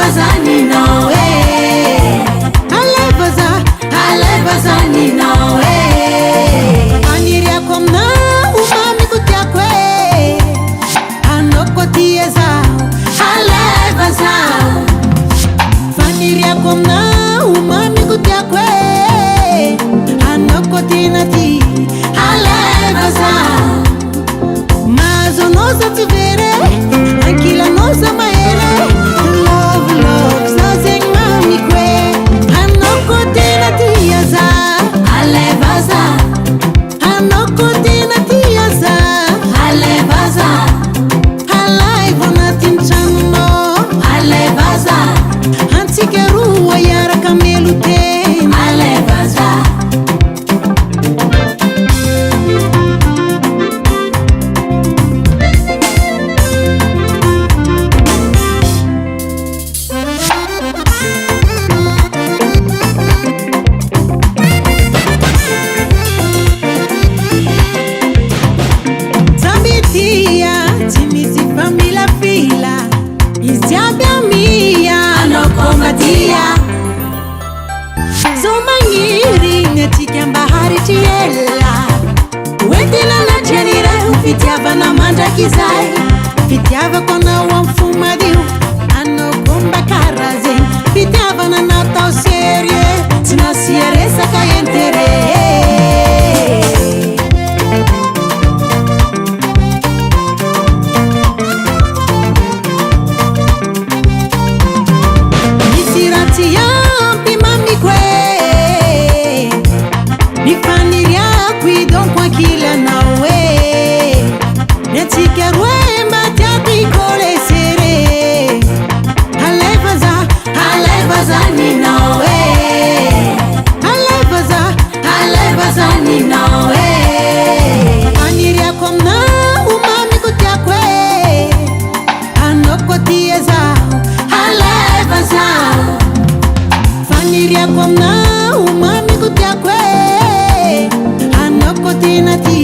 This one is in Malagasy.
bazani nawe, alai bazani nawe. Aniria komna umami kutyakwe, anoko tieza, alai bazan. Aniria komna umami kutyakwe, anoko tinati, alai bazan. Mazo noza tivere, anquila noza maere. Love, love, sazeng mami kwe, anoko tinati yaza, alai bazan. Anoko tinati yaza, alai bazan. Alai vonatin chano, alai bazan. Antikeru ayara kamelu ten, alai bazan. Zomangiri netikamba hari tiela, wendina na chenire ufitiava na manda kizai, fitiava kona wamfuma diu, ano kumba karaze, fitiava na nata serie, tina siere saka entere. Komna umami kutyakwe, anoko tinati.